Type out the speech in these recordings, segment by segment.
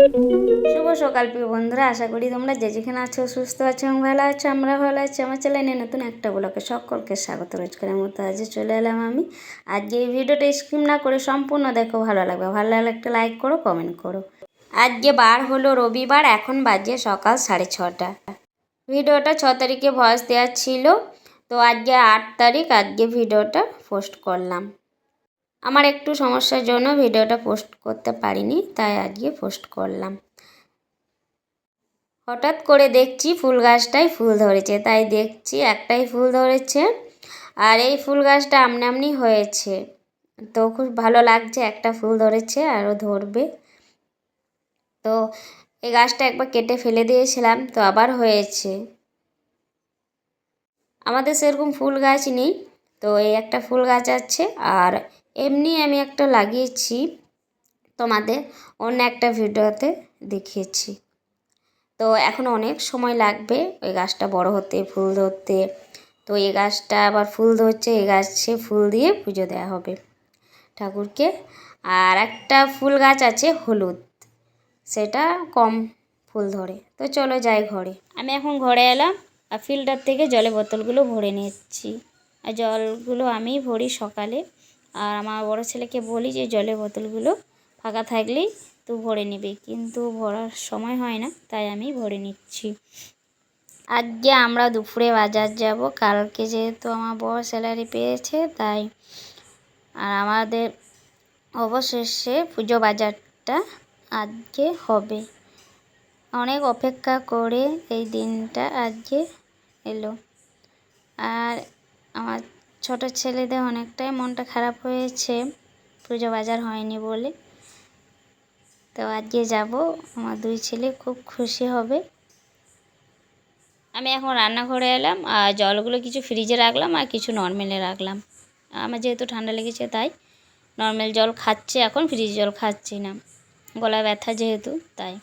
শুভ সকাল প্রিয় বন্ধুরা, আশা করি তোমরা যে যেখানে আছো সুস্থ আছো এবং ভালো আছো। আমরা ভালো আছি। আমার চ্যানেলে নতুন একটা ব্লগে সকলকে স্বাগত। রোজকারের মতো আজ চলে এলাম আমি। আজকে এই ভিডিওটা স্কিপ না করে সম্পূর্ণ দেখো, ভালো লাগবে। ভালো লাগলে একটা লাইক করো, কমেন্ট করো। আজকে বার হলো রবিবার, এখন বাজে সকাল 6:30। ভিডিওটা 6 তারিখে ভয়েস দেওয়া ছিল, তো আজকে 8 তারিখ, আজকে ভিডিওটা পোস্ট করলাম। আমার একটু সমস্যার জন্য ভিডিওটা পোস্ট করতে পারিনি, তাই আজকে পোস্ট করলাম। হঠাৎ করে দেখছি ফুল গাছটায় ফুল ধরেছে, তাই দেখছি একটাই ফুল ধরেছে, আর এই ফুল গাছটা আমনি হয়েছে। তো খুব ভালো লাগছে, একটা ফুল ধরেছে, আরও ধরবে। তো এই গাছটা একবার কেটে ফেলে দিয়েছিলাম, তো আবার হয়েছে। আমাদের সেরকম ফুল গাছ নেই, তো এই একটা ফুল গাছ আছে। আর এমনি আমি একটা লাগিয়েছি, তোমাদের অন্য একটা ভিডিওতে দেখিয়েছি। তো এখন অনেক সময় লাগবে ওই গাছটা বড় হতে, ফুল ধরতে। তো এই গাছটা আবার ফুল ধরছে, এই গাছে ফুল দিয়ে পুজো দেওয়া হবে ঠাকুরকে। আর একটা ফুল গাছ আছে হলুদ, সেটা কম ফুল ধরে। তো চলো যাই ঘরে। আমি এখন ঘরে এলাম, আর ফিল্টার থেকে জলের বোতলগুলো ভরে নিচ্ছি। আর জলগুলো আমি ভরি সকালে, আর আমার বড় ছেলেকে বলি যে জলের বোতলগুলো ফাঁকা থাকলেই তো ভরে নেবে, কিন্তু ভরার সময় হয় না, তাই আমি ভরে নিচ্ছি। আজকে আমরা দুপুরে বাজার যাব, কালকে যেহেতু আমার বড় স্যালারি পেয়েছে তাই। আর আমাদের অবশেষে পুজো বাজারটা আজকে হবে। অনেক অপেক্ষা করে এই দিনটা আজকে এলো। আর আমার ছোট ছেলেদের অনেকটাই মনটা খারাপ হয়েছে পুজো বাজার হয়নি বলে। তো আজকে যাব, আমার দুই ছেলে খুব খুশি হবে। আমি এখন রান্নাঘরে এলাম, আর জলগুলো কিছু ফ্রিজে রাখলাম আর কিছু নর্মালে রাখলাম। আমার যেহেতু ঠান্ডা লেগেছে তাই নর্মাল জল খাচ্ছি, এখন ফ্রিজ জল খাচ্ছি না, গলা ব্যথা যেহেতু তাই।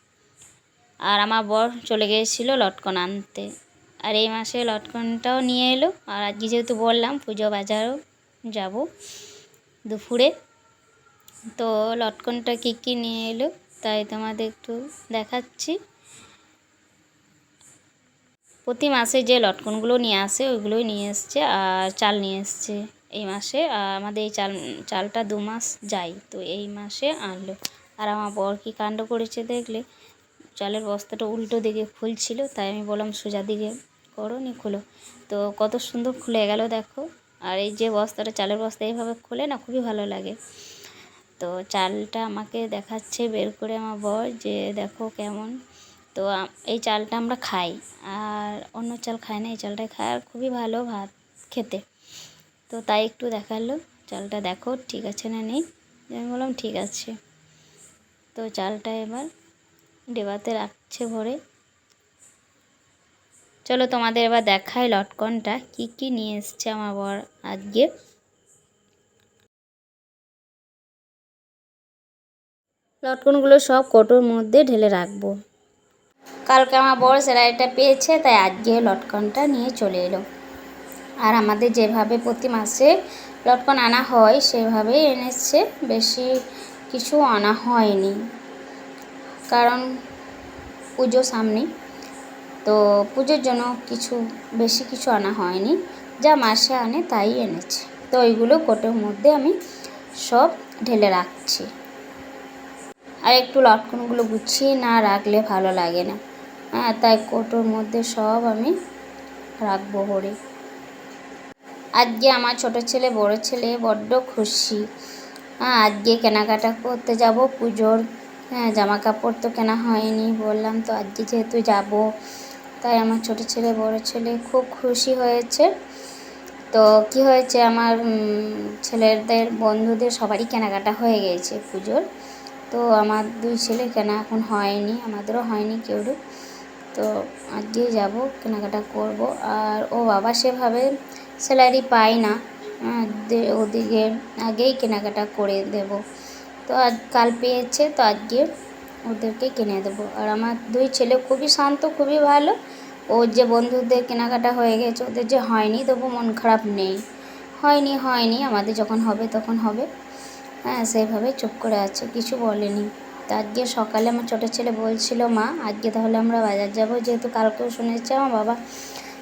আর আমার বর চলে গিয়েছিলো লটকন আনতে, আর এই মাসে লটকনটাও নিয়ে এলো। আর আজকে যেহেতু বললাম পুজো বাজারও যাব দুপুরে, তো লটকনটা কী নিয়ে এলো তাই তোমাদের একটু দেখাচ্ছি। প্রতি মাসে যে লটকনগুলো নিয়ে আসে ওইগুলোই নিয়ে এসছে, আর চাল নিয়ে এসছে এই মাসে। আর আমাদের এই চালটা 2 মাস যায়, তো এই মাসে আনলো। আর আমার বর কী কাণ্ড করেছে দেখলে, চালের বস্তাটা উল্টো দিকে খুলছিল, তাই আমি বললাম সোজা দিকে করো, নি খুলো। তো কত সুন্দর খুলে গেল দেখো। আর এই যে বস্তাটা, চালের বস্তা এইভাবে খুলে না, খুবই ভালো লাগে। তো চালটা আমাকে দেখাচ্ছে বের করে আমার বর, যে দেখো কেমন। তো এই চালটা আমরা খাই, আর অন্য চাল খাই না, এই চালটাই খাই, আর খুবই ভালো ভাত খেতে। তো তাই একটু দেখালো, চালটা দেখো ঠিক আছে না নেই। আমি বললাম ঠিক আছে। তো চালটা এবার ডেবাতে রাখছে ভরে। চলো তোমাদের এবার দেখাই লটকনটা কি নিয়ে এসছে আমার বর আজকে। লটকনগুলো সব কৌটোর মধ্যে ঢেলে রাখবো। কালকে আমার বড় স্যালারিটা পেয়েছে, তাই আজকে লটকনটা নিয়ে চলে এলো। আর আমাদের যেভাবে প্রতি মাসে লটকন আনা হয় সেভাবেই এনেছে, বেশি কিছু আনা হয়নি, কারণ পুজো সামনে, তো পুজোর জন্য বেশি কিছু আনা হয়নি, যা মাসে আনে তাই এনেছে। তো ওইগুলো কোটোর মধ্যে আমি সব ঢেলে রাখছি। আর একটু লটকনগুলো গুছিয়ে না রাখলে ভালো লাগে না, তাই কোটোর মধ্যে সব আমি রাখবো ভরে। আজকে আমার ছোট ছেলে বড় ছেলে বড্ড খুশি। আজকে কেনাকাটা করতে যাব পুজোর। জামা কাপড় তো কেনা হয়নি বললাম, তো আজকে যেহেতু যাব, তাই আমার ছোট ছেলে বড় ছেলে খুব খুশি হয়েছে। তো কি হয়েছে, আমার ছেলেদের বন্ধুদের সবারই কেনাকাটা হয়ে গেছে পুজোর। তো আমার দুই ছেলে কেনা এখন হয়নি, আমাদেরও হয়নি কেউরও। তো আজকে যাব, কেনাকাটা করব। আর ও বাবা সেভাবে স্যালারি পায় না, ওদিকে আগেই কেনাকাটা করে দেব। তো কাল পেয়েছে, তো আজকে ওদেরকে কিনে দেবো। আর আমার দুই ছেলে খুবই শান্ত, খুবই ভালো। ওর যে বন্ধুদের কেনাকাটা হয়ে গেছে, ওদের যে হয়নি, তবু মন খারাপ নেই। হয়নি, আমাদের যখন হবে তখন হবে, সেইভাবে চুপ করে আছে, কিছু বলেনি। তো আজকে সকালে আমার ছোটো ছেলে বলছিল, মা আজকে তাহলে আমরা বাজার যাব, যেহেতু কালকেও শুনেছি আমার বাবা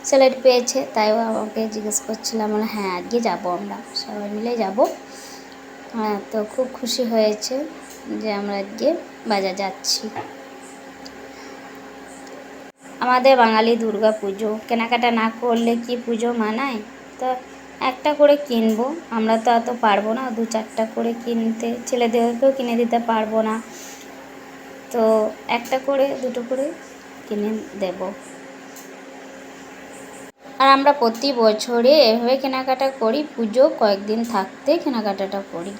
স্যালারি পেয়েছে, তাই আমাকে জিজ্ঞেস করছিলাম, বলে হ্যাঁ আজকে যাব, আমরা সবাই মিলে যাব। হ্যাঁ, তো খুব খুশি হয়েছে যে আমরা আজকে বাজার যাচ্ছি। আমাদের বাঙালি দুর্গা পুজো, কেনাকাটা না করলে কি পুজো মানায়? তো একটা করে কিনবো, আমরা তো এত পারবো না 2-4টা করে কিনতে, ছেলেদেরকেও কিনে দিতে পারবো না, তো একটা করে 2টো করে কিনে দেব। আর আমরা প্রতি বছরে এভাবে কেনাকাটা করি, পুজো কয়েকদিন থাকতে কেনাকাটাটা করি।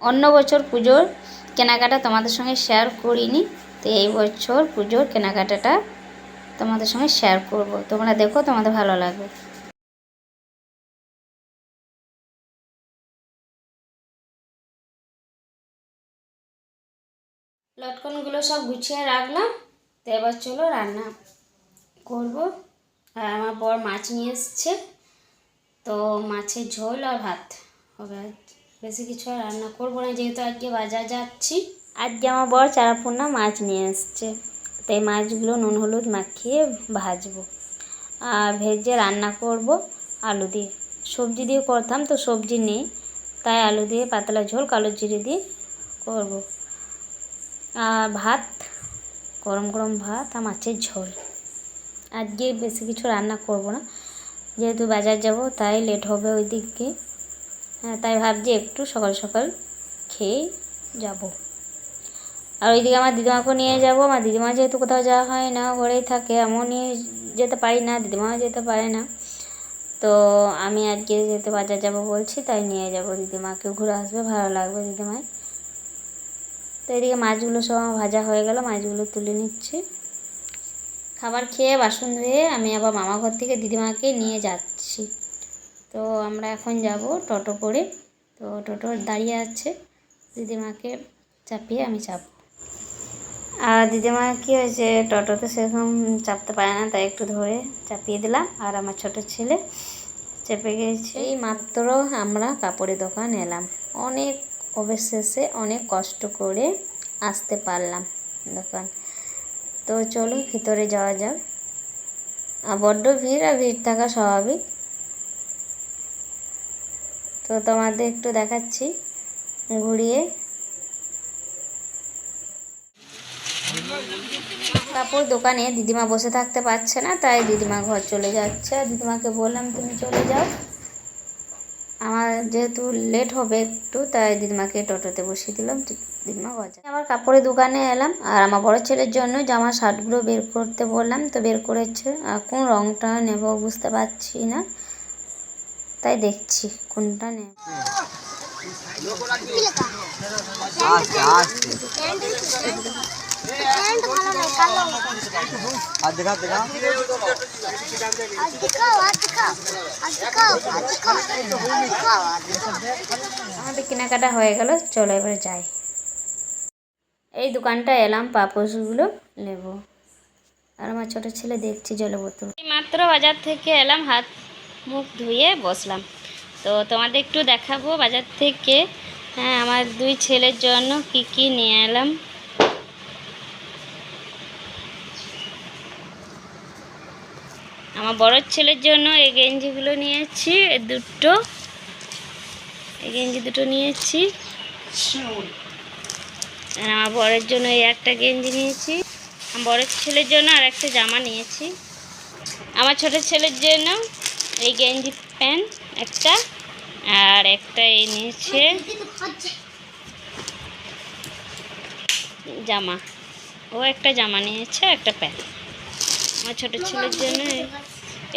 অন্য বছর পুজোর কেনাকাটা তোমাদের সঙ্গে শেয়ার করিনি, তো এই বছর পুজোর কেনাকাটাটা তোমাদের সঙ্গে শেয়ার করব, তোমরা দেখো, তোমাদের ভালো লাগবে। লটকনগুলো সব গুছিয়ে রাখলাম, তো এবার চলো রান্না করব। আর আমার বর মাছ নিয়ে এসছে, তো মাছের ঝোল আর ভাত হবে, বেশি কিছু আর রান্না করবো না, যেহেতু আজকে বাজার যাচ্ছি। আজকে আমার বর চারাপোনা মাছ নিয়ে এসছে, তাই মাছগুলো নুন হলুদ মাখিয়ে ভাজবো আর ভেজে রান্না করব আলু দিয়ে। সবজি দিয়ে করতাম, তো সবজি নেই, তাই আলু দিয়ে পাতলা ঝোল কালো জিরে দিয়ে করব। আর ভাত, গরম গরম ভাত আর মাছের ঝোল। আজকে বেশি কিছু রান্না করব না, যেহেতু বাজার যাব তাই লেট হবে ওই দিকে। হ্যাঁ, তাই ভাবছি একটু সকাল সকাল খেয়ে যাব। আর ওইদিকে আমার দিদিমাকেও নিয়ে যাব। আমার দিদিমা যেহেতু কোথাও যাওয়া হয় না, ঘরেই থাকে, আমিও নিয়ে যেতে পারি না, দিদিমাও যেতে পারে না, তো আমি আজকে যেহেতু বাজার যাব বলছি, তাই নিয়ে যাব। দিদিমাকেও ঘুরে আসবে, ভালো লাগবে দিদিমায়। তো এদিকে মাছগুলো সব আমার ভাজা হয়ে গেল, মাছগুলো তুলে নিচ্ছি। খাবার খেয়ে বাসন ধুয়ে আমি আবার মামা ঘর থেকে দিদিমাকে নিয়ে যাচ্ছি। তো আমরা এখন যাব টোটো করে, তো টোটো দাঁড়িয়ে আছে, দিদিমাকে চাপিয়ে আমি চাপ। আর দিদিমা কী হয়েছে, টোটোতে সেরকম চাপতে পারে না, তাই একটু ধরে চাপিয়ে দিলাম। আর আমার ছোট ছেলে চেপে গিয়েছে। এই মাত্র আমরা কাপড়ের দোকান এলাম, অনেক অবশেষে অনেক কষ্ট করে আসতে পারলাম দোকান। তো চলো ভিতরে যাওয়া যাক। আর বড্ড ভিড়, আর ভিড় থাকা স্বাভাবিক। তো তোমাদের একটু দেখাচ্ছি ঘুরিয়ে। কাপড় দোকানে দিদিমা বসে থাকতে পারছে না, তাই দিদিমা ঘর চলে যাচ্ছে। আর দিদিমাকে বললাম তুমি চলে যাও, আমার যেহেতু লেট হবে একটু, তাই দিদিমাকে টোটোতে বসিয়ে দিলাম, দিদিমা ঘর যায়। আবার কাপড়ের দোকানে এলাম, আর আমার বড় ছেলের জন্য জামা শার্টগুলো বের করতে বললাম, তো বের করেছে। আর কোন রঙটা নেব বুঝতে পারছি না, তাই দেখছি কোনটা নেব। আমাদের কেনাকাটা হয়ে গেল, চলো এবারে যাই। এই দোকানটা এলাম পাপোশগুলো নেব। আর আমার ছোটো ছেলে দেখছি জলে বোতল। এই মাত্র বাজার থেকে এলাম, হাত মুখ ধুয়ে বসলাম, তো তোমাদের একটু দেখাবো বাজার থেকে। হ্যাঁ, আমার 2 ছেলের জন্য কি কি নিয়ে এলাম। আমার বড় ছেলের জন্য এই গেঞ্জিগুলো নিয়েছি, এই গেঞ্জি দুটো নিয়েছি। আর আমার বরের জন্য এই একটা গেঞ্জি নিয়েছি। আমার বড় ছেলের জন্য আর একটা জামা নিয়েছি। আমার ছোট ছেলের জন্য এই গেঞ্জি প্যান্ট একটা, আর একটা এই নিয়েছে জামা, ও একটা জামা নিয়েছে, একটা প্যান্ট। আমার ছোট ছেলের জন্য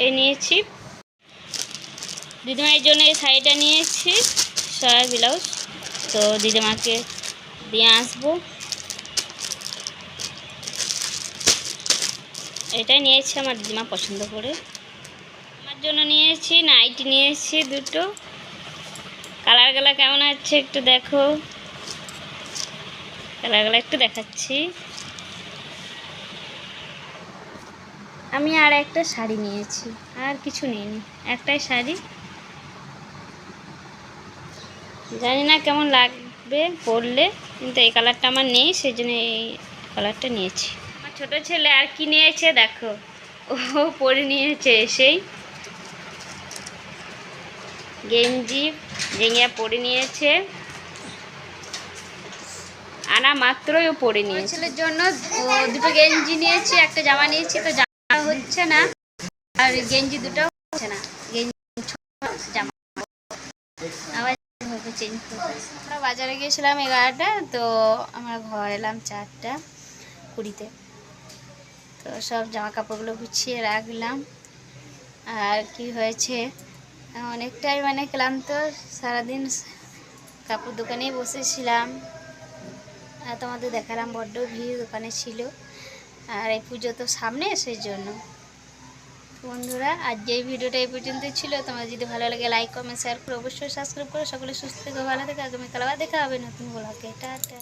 এই নিয়েছি। দিদিমার জন্য এই শাড়িটা নিয়েছি, সায়া ব্লাউজ, তো দিদিমাকে দিয়ে আসবো। এটাই নিয়েছি আমার দিদিমা পছন্দ করে। আমার জন্য নিয়েছি নাইটি, নিয়েছি 2টো। কালারগুলো কেমন আছে একটু দেখো, কালারগুলো একটু দেখাচ্ছি। আমি আর একটা শাড়ি নিয়েছি, আর কিছু নিইনি, একটাই শাড়ি। জানি না কেমন মানাবে পরলে, কিন্তু এই কালারটা আমার নেই, সেই জন্য এই কালারটা নিয়েছি। আমার ছোটো ছেলে আর কি নিয়েছে দেখো, ও পরে নিয়েছে এসেই গেঞ্জি জেঙ্গিয়া পরে নিয়েছে, আনা মাত্রই ও পরে নিয়েছে। ছেলের জন্য দুটো গেঞ্জি নিয়েছি, একটা জামা নিয়েছি, তো জামা হচ্ছে না আর গেঞ্জি দুটোও হচ্ছে না, গেঞ্জি জামা আবার চেঞ্জ করবো। আমরা বাজারে গিয়েছিলাম 11টা, তো আমরা ঘর এলাম 4টা 20-তে। তো সব জামা কাপড়গুলো গুছিয়ে রাখলাম। আর কি হয়েছে, অনেকটাই মানে ক্লান্ত, সারাদিন কাপড় দোকানেই বসেছিলাম। আর তোমাদের দেখালাম বড্ড ভিড় দোকানে ছিল, আর এই পুজো তো সামনে, সেই জন্য। বন্ধুরা আজ যে ভিডিওটা এই পর্যন্ত ছিল, তোমার যদি ভালো লাগে লাইক কমেন্ট শেয়ার করো, অবশ্যই সাবস্ক্রাইব করো। সকলে সুস্থ থেকে ভালো থেকে আগামীকাল আবার দেখা হবে নতুন ব্লগে। টাটা।